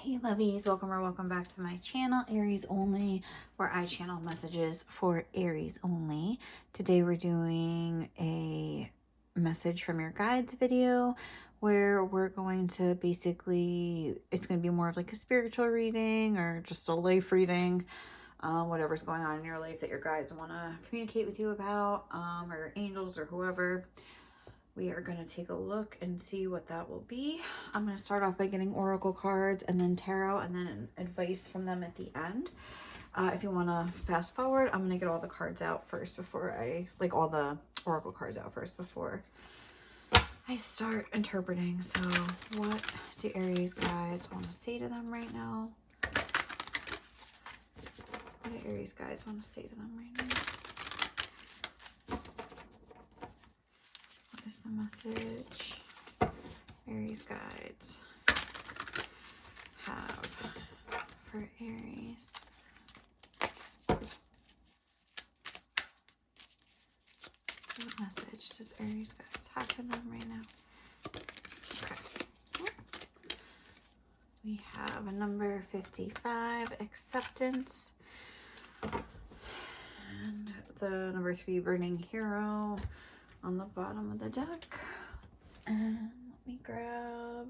Hey lovies, welcome or welcome back to my channel, Aries Only, where I channel messages for Aries only. Today we're doing a message from your guides video where we're going to basically, it's going to be more of like a spiritual reading or just a life reading, whatever's going on in your life that your guides want to communicate with you about, or your angels or whoever. We are going to take a look and see what that will be. I'm going to start off by getting oracle cards and then tarot and then advice from them at the end. If you want to fast forward, I'm going to get all the cards out first before I, like all the oracle cards out first before I start interpreting. So what do Aries guides want to say to them right now? What do Aries guides want to say to them right now? Is the message Aries guides have for Aries? What message does Aries guides have for them right now? Okay. We have a number 55, acceptance, and the number 3, burning hero, on the bottom of the deck. And let me grab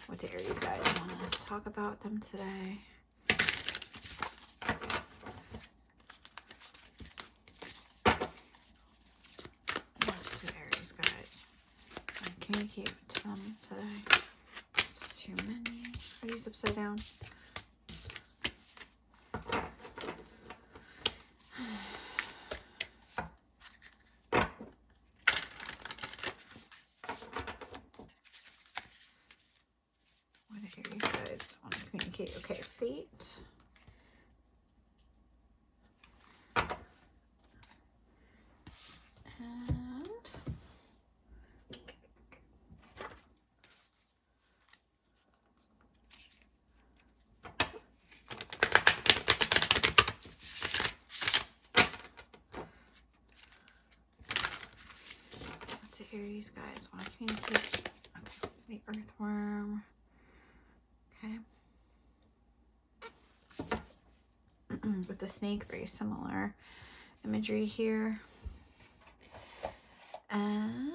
what do Aries guys want to talk about them today? What do Aries guys want to communicate to them today? It's too many. Are these upside down? What do Aries guys want to communicate? Okay, fate. And what do Aries guys want to communicate? Okay, the earthworm. Okay. With the snake, very similar imagery here. And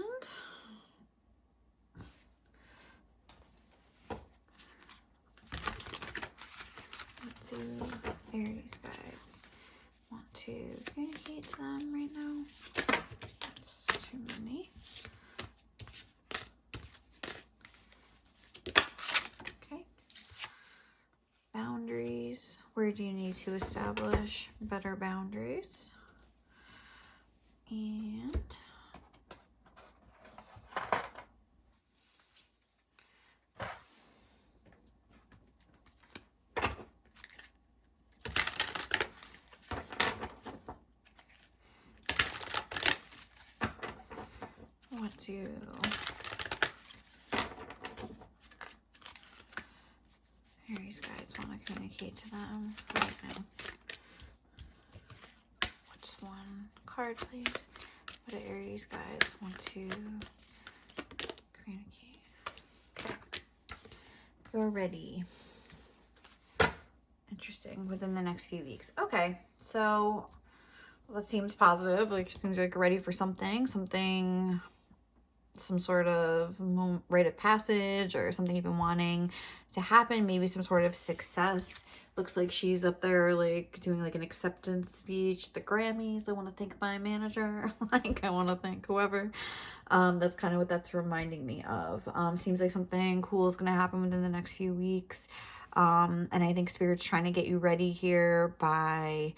what do Aries guides want to communicate to them right now? That's too many. Okay. Boundaries. Where do you need to establish better boundaries? And what do Aries guides want to communicate to them right now? Just one card, please. What do Aries guides want to communicate? Okay. You're ready. Interesting. Within the next few weeks. Okay. So that seems positive. Like, seems like you're ready for something, some sort of rite of passage or something you've been wanting to happen. Maybe some sort of success. Looks like she's up there like doing like an acceptance speech at the Grammys. I want to thank my manager. Like, I want to thank whoever. That's kind of what that's reminding me of. Seems like something cool is going to happen within the next few weeks. And I think Spirit's trying to get you ready here by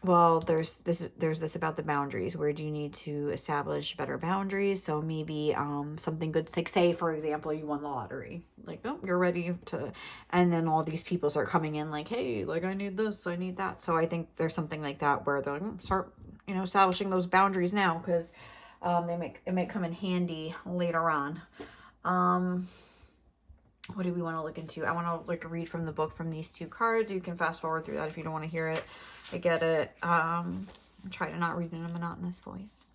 well, there's this about the boundaries. Where do you need to establish better boundaries? So maybe something good, like say for example you won the lottery, like, oh, you're ready to, and then all these people start coming in like, hey, like I need this, I need that. So I think there's something like that where they're like, start, you know, establishing those boundaries now, because it might come in handy later on. What do we want to look into? I want to like read from the book from these two cards. You can fast forward through that if you don't want to hear it. I get it. Try to not read in a monotonous voice.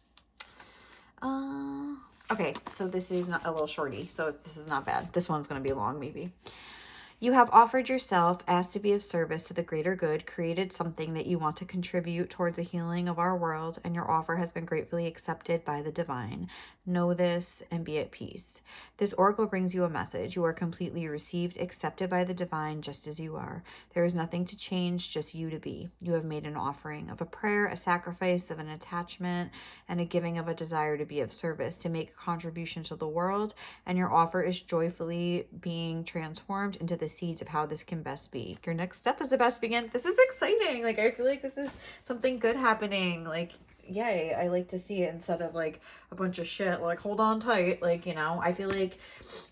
Okay, so this is not a little shorty, so this is not bad. This one's going to be long, maybe. You have offered yourself, asked to be of service to the greater good, created something that you want to contribute towards a healing of our world, and your offer has been gratefully accepted by the divine. Know this and be at peace. This oracle brings you a message. You are completely received, accepted by the divine just as you are. There is nothing to change, just you to be. You have made an offering of a prayer, a sacrifice of an attachment, and a giving of a desire to be of service, to make a contribution to the world, and your offer is joyfully being transformed into the seeds of how this can best be. Your next step is about to begin. This is exciting. Like, I feel like this is something good happening. Like, yay, I like to see it instead of like a bunch of shit, like hold on tight. Like, you know, I feel like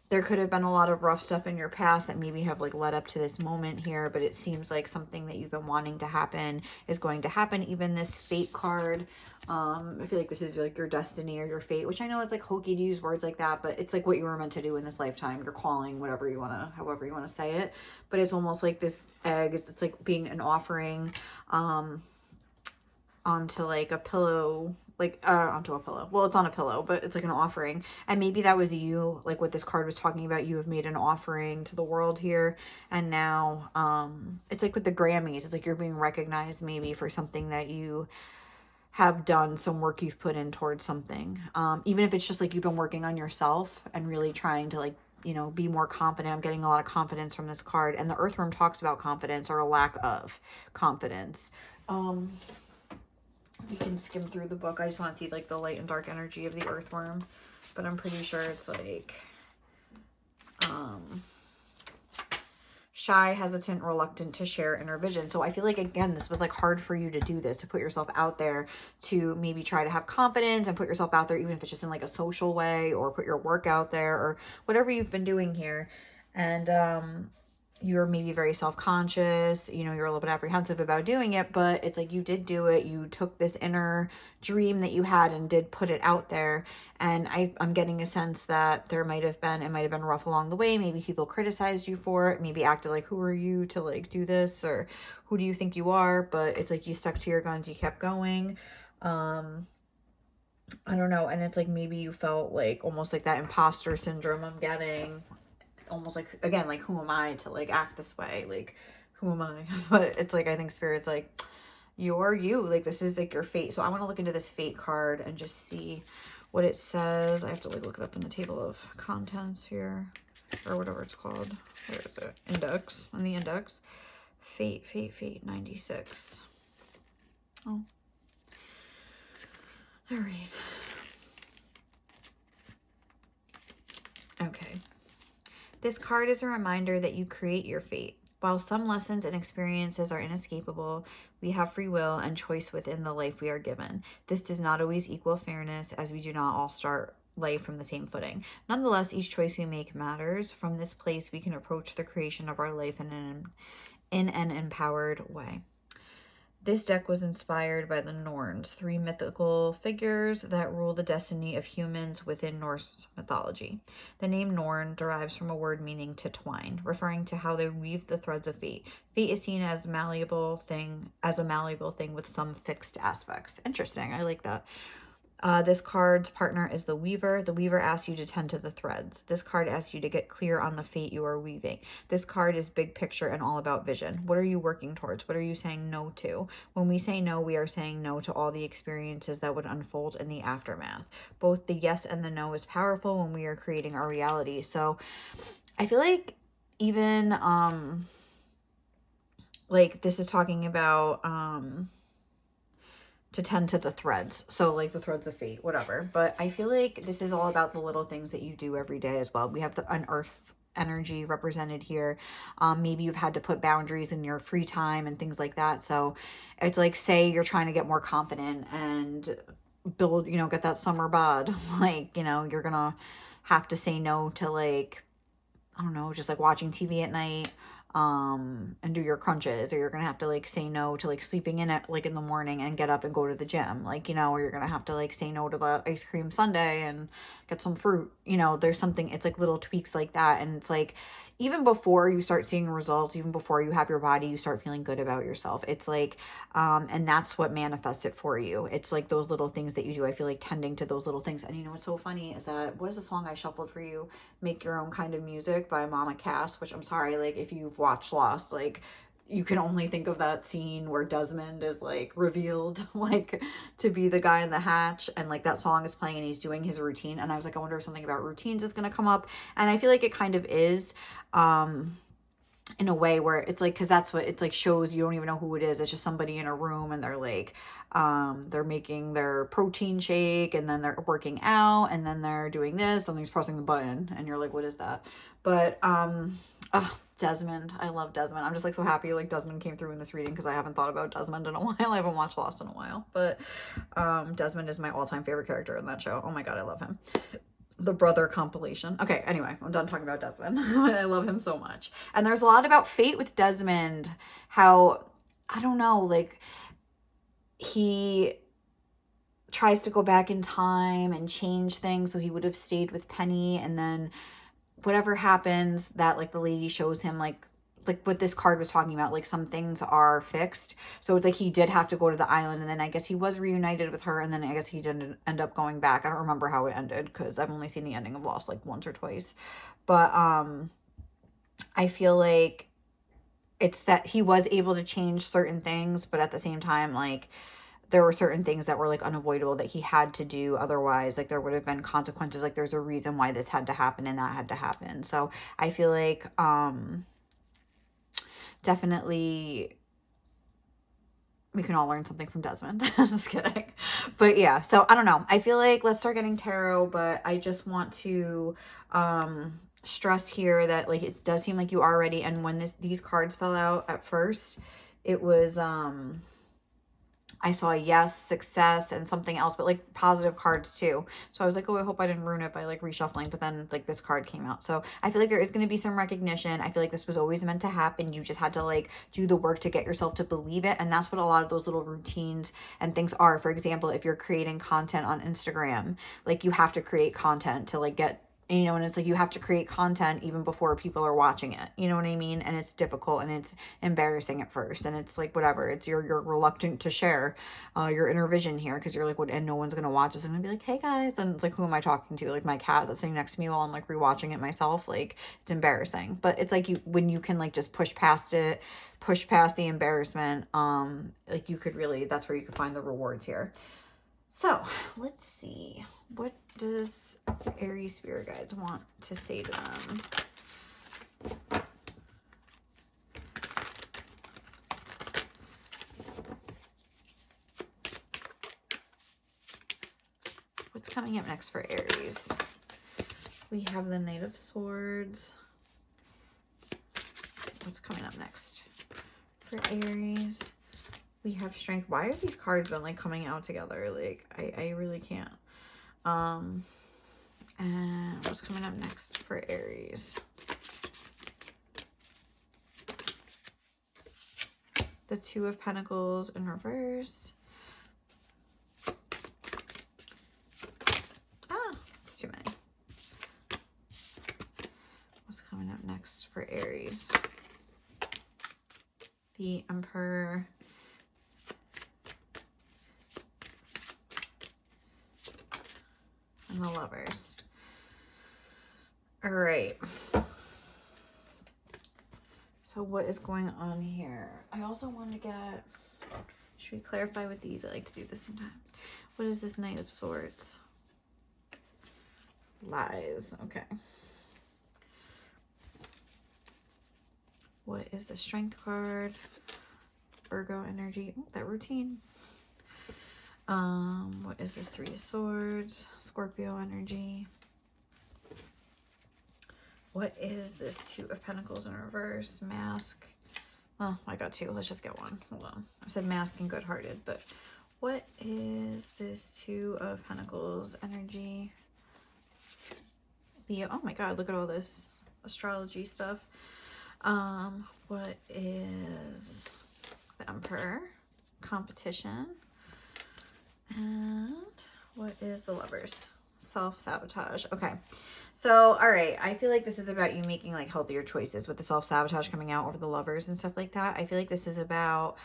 there could have been a lot of rough stuff in your past that maybe have like led up to this moment here, but it seems like something that you've been wanting to happen is going to happen. Even this fate card, I feel like this is like your destiny or your fate, which I know it's like hokey to use words like that, but it's like what you were meant to do in this lifetime, your calling, whatever you want to, however you want to say it. But it's almost like this egg, it's like being an offering, onto like a pillow, like onto a pillow. Well, it's on a pillow, but it's like an offering. And maybe that was you, like what this card was talking about. You have made an offering to the world here, and now it's like with the Grammys, it's like you're being recognized maybe for something that you have done, some work you've put in towards something. Even if it's just like you've been working on yourself and really trying to like, you know, be more confident. I'm getting a lot of confidence from this card, and the Earthworm talks about confidence or a lack of confidence. We can skim through the book. I just want to see like the light and dark energy of the Earthworm, but I'm pretty sure it's like shy, hesitant, reluctant to share inner vision. So I feel like, again, this was like hard for you to do this, to put yourself out there, to maybe try to have confidence and put yourself out there, even if it's just in like a social way, or put your work out there, or whatever you've been doing here. And you're maybe very self-conscious, you know, you're a little bit apprehensive about doing it, but it's like you did do it. You took this inner dream that you had and did put it out there. And I'm getting a sense that it might have been rough along the way. Maybe people criticized you for it, maybe acted like, who are you to like do this, or who do you think you are? But it's like you stuck to your guns, you kept going. I don't know. And it's like maybe you felt like almost like that imposter syndrome I'm getting, almost like, again, like, who am I to like act this way? Like, who am I? But it's like, I think Spirit's like, you're you. Like, this is like your fate. So I want to look into this fate card and just see what it says. I have to like look it up in the table of contents here, or whatever it's called. Where is it? Index. On the index. Fate 96. Oh. All right. Okay. This card is a reminder that you create your fate. While some lessons and experiences are inescapable, we have free will and choice within the life we are given. This does not always equal fairness, as we do not all start life from the same footing. Nonetheless, each choice we make matters. From this place, we can approach the creation of our life in an empowered way. This deck was inspired by the Norns, 3 mythical figures that rule the destiny of humans within Norse mythology. The name Norn derives from a word meaning to twine, referring to how they weave the threads of fate. Fate is seen as a malleable thing with some fixed aspects. Interesting. I like that. This card's partner is the Weaver. The Weaver asks you to tend to the threads. This card asks you to get clear on the fate you are weaving. This card is big picture and all about vision. What are you working towards? What are you saying no to? When we say no, we are saying no to all the experiences that would unfold in the aftermath. Both the yes and the no is powerful when we are creating our reality. So I feel like even like this is talking about to tend to the threads. So like the threads of fate, whatever. But I feel like this is all about the little things that you do every day as well. We have the unearth energy represented here. Maybe you've had to put boundaries in your free time and things like that. So it's like, say you're trying to get more confident and build, you know, get that summer bod. Like, you know, you're gonna have to say no to, like, I don't know, just like watching TV at night, and do your crunches, or you're gonna have to like say no to like sleeping in at like in the morning and get up and go to the gym, like, you know, or you're gonna have to like say no to the ice cream sundae and get some fruit, you know, there's something, it's like little tweaks like that. And it's like, even before you start seeing results, even before you have your body, you start feeling good about yourself. It's like, and that's what manifests it for you. It's like those little things that you do. I feel like tending to those little things. And you know what's so funny is that, what is the song I shuffled for you? Make Your Own Kind of Music by Mama Cass, which I'm sorry, like, if you've watched Lost, like, you can only think of that scene where Desmond is like revealed like to be the guy in the hatch, and like that song is playing and he's doing his routine, and I was like, I wonder if something about routines is going to come up. And I feel like it kind of is, in a way where it's like, because that's what it's like, shows you don't even know who it is. It's just somebody in a room and they're like, they're making their protein shake, and then they're working out, and then they're doing this, then he's pressing the button, and you're like, what is that? But Desmond, I love Desmond. I'm just like so happy like Desmond came through in this reading, because I haven't thought about Desmond in a while. I haven't watched Lost in a while, but Desmond is my all-time favorite character in that show. Oh my god, I love him. The brother compilation. Okay, anyway, I'm done talking about Desmond. I love him so much. And there's a lot about fate with Desmond, how, I don't know, like, he tries to go back in time and change things, so he would have stayed with Penny, and then whatever happens, that like the lady shows him like what this card was talking about, like some things are fixed. So it's like he did have to go to the island, and then I guess he was reunited with her, and then I guess he didn't end up going back. I don't remember how it ended, because I've only seen the ending of Lost like once or twice. But I feel like it's that he was able to change certain things, but at the same time, like, there were certain things that were like unavoidable that he had to do, otherwise like there would have been consequences. Like, there's a reason why this had to happen and that had to happen. So I feel like definitely we can all learn something from Desmond. Just kidding. But yeah, so I don't know, I feel like let's start getting tarot. But I just want to stress here that like it does seem like you are ready. And when these cards fell out at first, it was I saw yes, success, and something else, but like positive cards too. So I was like, oh, I hope I didn't ruin it by like reshuffling. But then like this card came out. So I feel like there is going to be some recognition. I feel like this was always meant to happen. You just had to like do the work to get yourself to believe it. And that's what a lot of those little routines and things are. For example, if you're creating content on Instagram, like you have to create content to like get, you know, and it's like you have to create content even before people are watching it, you know what I mean? And it's difficult and it's embarrassing at first, and it's like whatever, it's you're reluctant to share your inner vision here, because you're like, what, and no one's gonna watch this, and gonna be like, hey guys, and it's like, who am I talking to? Like my cat that's sitting next to me while I'm like rewatching it myself. Like, it's embarrassing. But it's like, you, when you can like just push past it, push past the embarrassment, like you could really, that's where you could find the rewards here. So let's see, what does Aries spirit guides want to say to them? What's coming up next for Aries? We have the Knight of Swords. What's coming up next for Aries? We have Strength. Why are these cards been like coming out together? Like, I really can't. And what's coming up next for Aries? The Two of Pentacles in reverse. Ah, it's too many. What's coming up next for Aries? The Emperor. And the Lovers. All right. So what is going on here? I also want to get, should we clarify with these? I like to do this sometimes. What is this Knight of Swords? Lies. Okay. What is the Strength card? Virgo energy. Oh, that routine. What is this? Three of Swords. Scorpio energy. What is this Two of Pentacles in reverse? Mask. Well, I got two. Let's just get one. Hold on. I said mask and good-hearted, but what is this Two of Pentacles energy? Leo. Oh my God, look at all this astrology stuff. What is the Emperor? Competition. And what is the Lovers? Self-sabotage. Okay. So, all right. I feel like this is about you making like healthier choices with the self-sabotage coming out over the Lovers and stuff like that. I feel like this is about,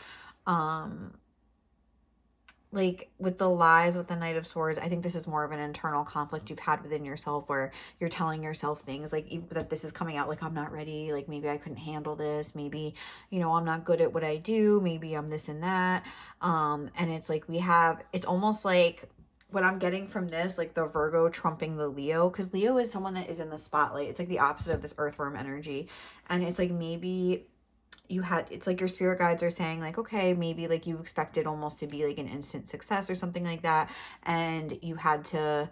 like with the lies with the Knight of Swords, I think this is more of an internal conflict you've had within yourself where you're telling yourself things like that this is coming out like, I'm not ready, like maybe I couldn't handle this, maybe, you know, I'm not good at what I do, maybe I'm this and that. And it's like it's almost like what I'm getting from this, like the Virgo trumping the Leo, because Leo is someone that is in the spotlight. It's like the opposite of this earthworm energy. And it's like maybe it's like your spirit guides are saying like, okay, maybe like you expected almost to be like an instant success or something like that, and you had to,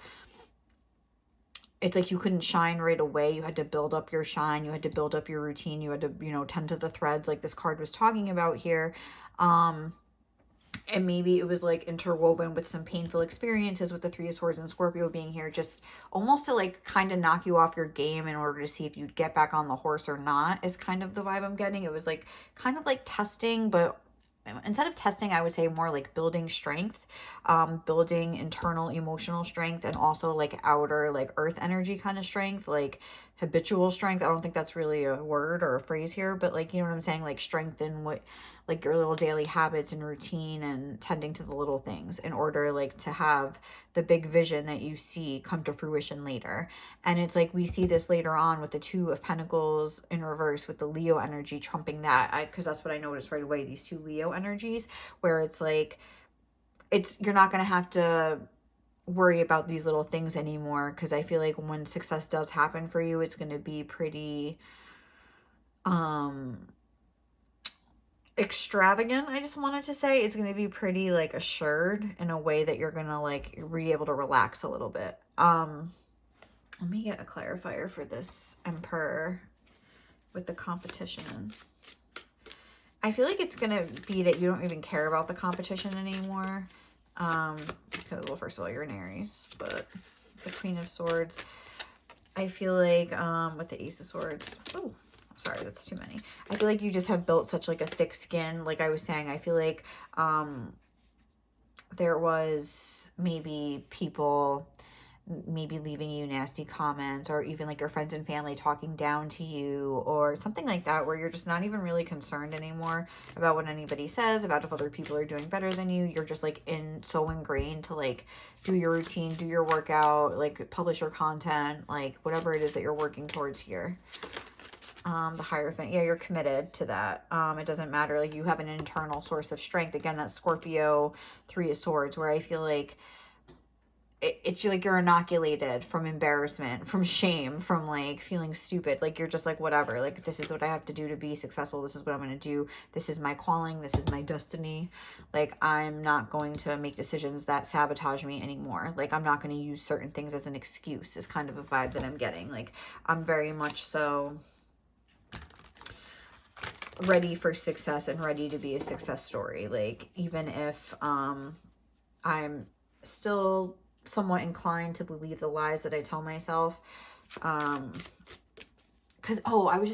it's like you couldn't shine right away. You had to build up your shine, you had to build up your routine, you had to, you know, tend to the threads like this card was talking about here. And maybe it was like interwoven with some painful experiences with the Three of Swords and Scorpio being here, just almost to like kind of knock you off your game in order to see if you'd get back on the horse or not, is kind of the vibe I'm getting. It was like kind of like testing, but instead of testing, I would say more like building strength, building internal emotional strength, and also like outer like earth energy kind of strength, like habitual strength. I don't think that's really a word or a phrase here, but like, you know what I'm saying? Like strengthen what, like your little daily habits and routine and tending to the little things in order like to have the big vision that you see come to fruition later. And it's like we see this later on with the Two of Pentacles in reverse with the Leo energy trumping that, because that's what I noticed right away, these two Leo energies, where it's like you're not going to have to worry about these little things anymore, because I feel like when success does happen for you, it's going to be pretty extravagant. I just wanted to say it's going to be pretty like assured in a way that you're going to like be able to relax a little bit. Let me get a clarifier for this Emperor with the competition. I feel like it's going to be that you don't even care about the competition anymore. Because, well, first of all, you're an Aries, but the Queen of Swords, I feel like, with the Ace of Swords, oh, sorry, that's too many. I feel like you just have built such like a thick skin. Like I was saying, I feel like, there was maybe people maybe leaving you nasty comments, or even like your friends and family talking down to you or something like that, where you're just not even really concerned anymore about what anybody says, about if other people are doing better than you. You're just like so ingrained to like do your routine, do your workout, like publish your content, like whatever it is that you're working towards here. The Hierophant, yeah, you're committed to that. It doesn't matter, like you have an internal source of strength. Again, that Scorpio Three of Swords, where I feel like it's like you're inoculated from embarrassment, from shame, from like feeling stupid. Like you're just like, whatever, like this is what I have to do to be successful, this is what I'm going to do, this is my calling, this is my destiny. Like I'm not going to make decisions that sabotage me anymore. Like I'm not going to use certain things as an excuse, is kind of a vibe that I'm getting. Like I'm very much so ready for success and ready to be a success story. Like even if I'm still somewhat inclined to believe the lies that I tell myself, because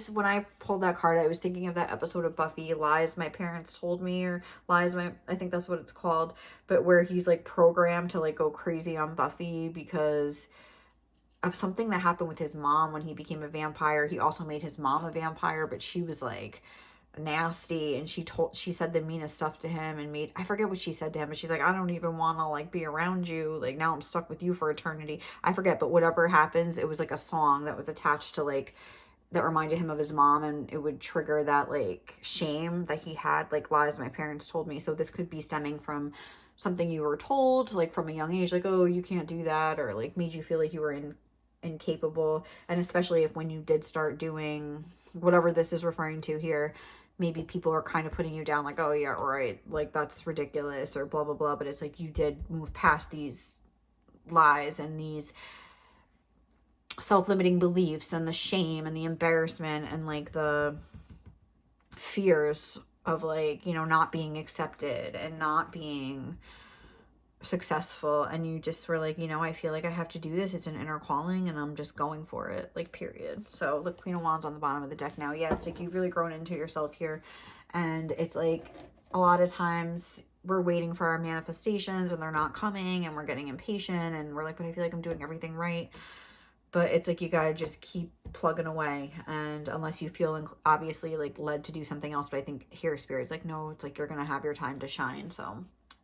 when I pulled that card, I was thinking of that episode of Buffy, Lies My Parents Told Me, or I think that's what it's called, but where he's like programmed to like go crazy on Buffy because of something that happened with his mom when he became a vampire. He also made his mom a vampire, but she was like nasty, and she said the meanest stuff to him, and I forget what she said to him, but she's like, I don't even want to like be around you, like now I'm stuck with you for eternity. I forget, but whatever happens, it was like a song that was attached to like that reminded him of his mom, and it would trigger that like shame that he had, like Lies My Parents Told Me. So this could be stemming from something you were told like from a young age, like, oh, you can't do that, or like made you feel like you were incapable. And especially if when you did start doing whatever this is referring to here, maybe people are kind of putting you down like, oh yeah, right, like that's ridiculous or blah blah blah, but it's like you did move past these lies and these self-limiting beliefs and the shame and the embarrassment and like the fears of like, you know, not being accepted and not being successful, and you just were like, you know, I feel like I have to do this, it's an inner calling and I'm just going for it, like, period. So the Queen of Wands on the bottom of the deck now. Yeah, it's like you've really grown into yourself here, and it's like a lot of times we're waiting for our manifestations and they're not coming, and we're getting impatient, and we're like, but I feel like I'm doing everything right. But it's like you gotta just keep plugging away, and unless you feel obviously like led to do something else. But I think here Spirit's like, no, it's like you're gonna have your time to shine. So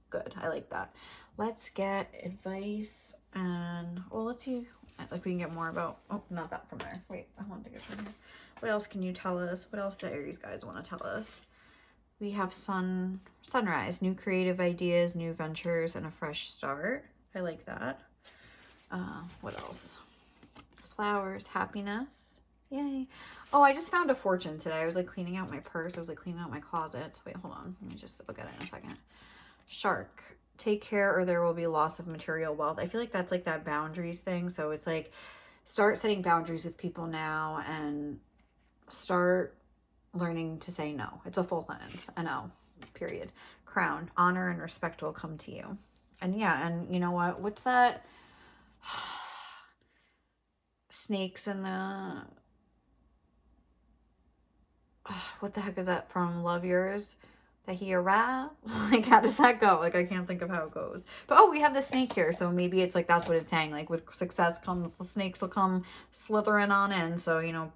good, I like that. Let's get advice, and well, let's see if we can get more about, oh, not that from there, wait, I wanted to get from here. What else can you tell us? What else do Aries guys want to tell us? We have sunrise, new creative ideas, new ventures, and a fresh start. I like that. What else? Flowers, happiness, yay. Oh, I just found a fortune today. I was like cleaning out my purse, I was like cleaning out my closet. Wait, hold on, let me just look at it in a second. Shark, take care or there will be loss of material wealth. I feel like that's like that boundaries thing. So it's like start setting boundaries with people now, and start learning to say no. It's a full sentence, a no, period. Crown, honor and respect will come to you. And yeah, and you know what, what's that? Snakes in the, what the heck is that from Love Yours? That he arrived? Like, how does that go? Like, I can't think of how it goes. But, oh, we have the snake here. So maybe it's like, that's what it's saying. Like, with success comes, the snakes will come slithering on in. So, you know,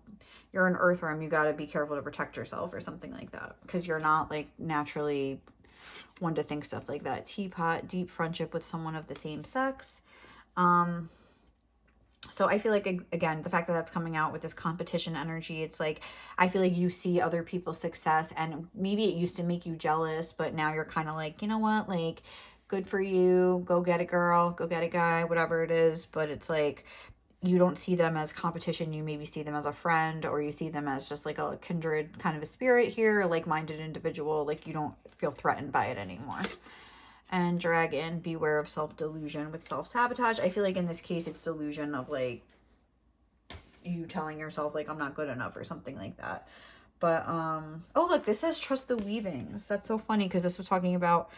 you're an earthworm. You got to be careful to protect yourself or something like that. Because you're not, like, naturally one to think stuff like that. Teapot, deep friendship with someone of the same sex. So I feel like, again, the fact that that's coming out with this competition energy, it's like, I feel like you see other people's success, and maybe it used to make you jealous, but now you're kind of like, you know what, like, good for you, go get it, girl, go get it, guy, whatever it is. But it's like, you don't see them as competition, you maybe see them as a friend, or you see them as just like a kindred kind of a spirit here, a like-minded individual. Like, you don't feel threatened by it anymore. And dragon, beware of self-delusion with self-sabotage. I feel like in this case it's delusion of like you telling yourself like I'm not good enough or something like that. But oh look, this says trust the weavings. That's so funny, because this was talking about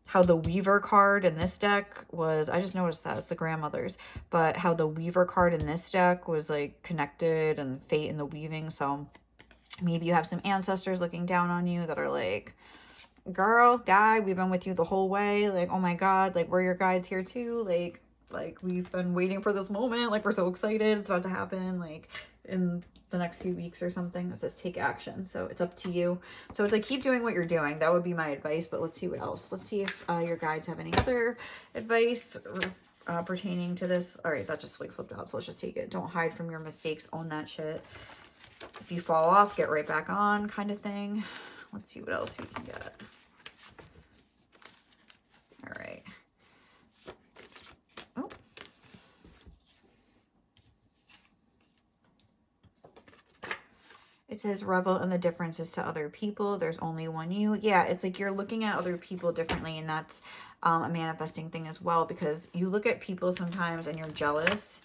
how the Weaver card in this deck was, I just noticed that it's the grandmothers, but how the Weaver card in this deck was like connected and fate in the weaving. So maybe you have some ancestors looking down on you that are like, girl, guy, we've been with you the whole way. Like, oh my God, like, we're your guides here too. Like we've been waiting for this moment. Like, we're so excited. It's about to happen, like, in the next few weeks or something. It says take action. So it's up to you. So it's like, keep doing what you're doing. That would be my advice. But let's see what else. Let's see if your guides have any other advice pertaining to this. All right, that just like flipped out. So let's just take it. Don't hide from your mistakes. Own that shit. If you fall off, get right back on, kind of thing. Let's see what else we can get. All right. Oh. It says revel in the differences to other people. There's only one you. Yeah, it's like you're looking at other people differently, and that's a manifesting thing as well, because you look at people sometimes and you're jealous.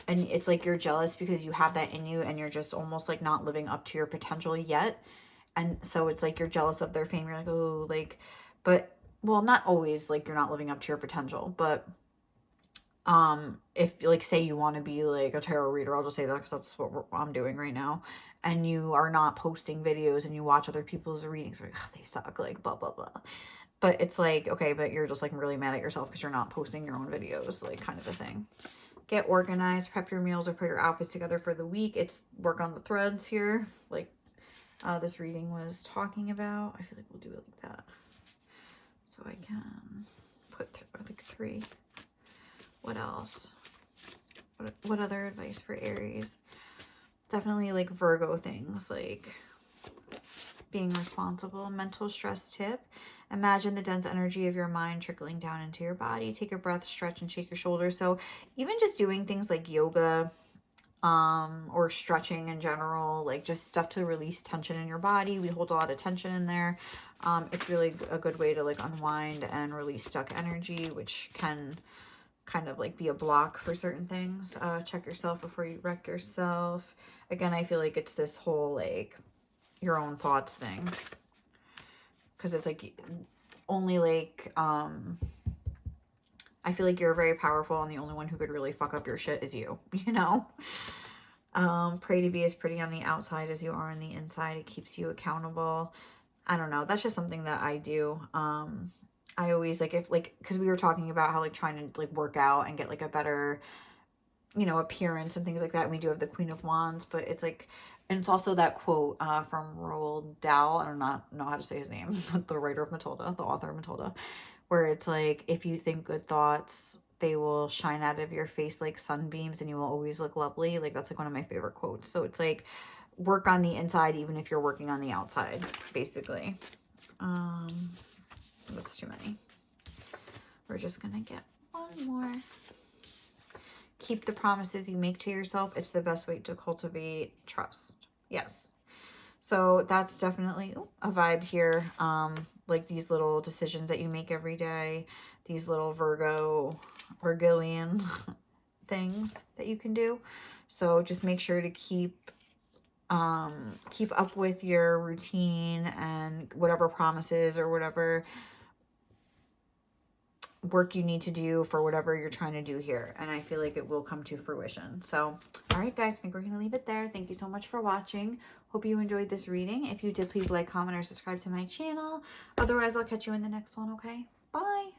And it's like you're jealous because you have that in you, and you're just almost like not living up to your potential yet. And so it's like you're jealous of their fame. You're like, oh, like, but, well, not always like you're not living up to your potential, but if like, say you want to be like a tarot reader, I'll just say that because that's what I'm doing right now, and you are not posting videos and you watch other people's readings, like, oh, they suck, like, blah, blah, blah. But it's like, okay, but you're just like really mad at yourself because you're not posting your own videos, like, kind of a thing. Get organized, prep your meals, or put your outfits together for the week. It's work on the threads here, like this reading was talking about. I feel like we'll do it like that. So I can put like 3. What else? What other advice for Aries? Definitely like Virgo things, like being responsible. Mental stress tip. Imagine the dense energy of your mind trickling down into your body. Take a breath, stretch, and shake your shoulders. So even just doing things like yoga, or stretching in general, like just stuff to release tension in your body. We hold a lot of tension in there. It's really a good way to like unwind and release stuck energy, which can kind of like be a block for certain things. Check yourself before you wreck yourself. Again, I feel like it's this whole like your own thoughts thing, because it's like only like I feel like you're very powerful and the only one who could really fuck up your shit is you, you know? Pray to be as pretty on the outside as you are on the inside. It keeps you accountable. I don't know. That's just something that I do. I always like, if like, because we were talking about how like trying to like work out and get like a better, you know, appearance and things like that. And we do have the Queen of Wands, but it's like, and it's also that quote from Roald Dahl. I don't know how to say his name, but the writer of Matilda, the author of Matilda, where it's like, if you think good thoughts, they will shine out of your face like sunbeams and you will always look lovely. Like, that's like one of my favorite quotes. So it's like, work on the inside even if you're working on the outside, basically. That's too many. We're just gonna get one more. Keep the promises you make to yourself. It's the best way to cultivate trust. Yes. So that's definitely a vibe here. Like these little decisions that you make every day, these little Virgoian things that you can do. So just make sure to keep up with your routine and whatever promises or whatever work you need to do for whatever you're trying to do here. And I feel like it will come to fruition. So, all right, guys, I think we're going to leave it there. Thank you so much for watching. Hope you enjoyed this reading. If you did, please like, comment, or subscribe to my channel. Otherwise, I'll catch you in the next one, okay? Bye.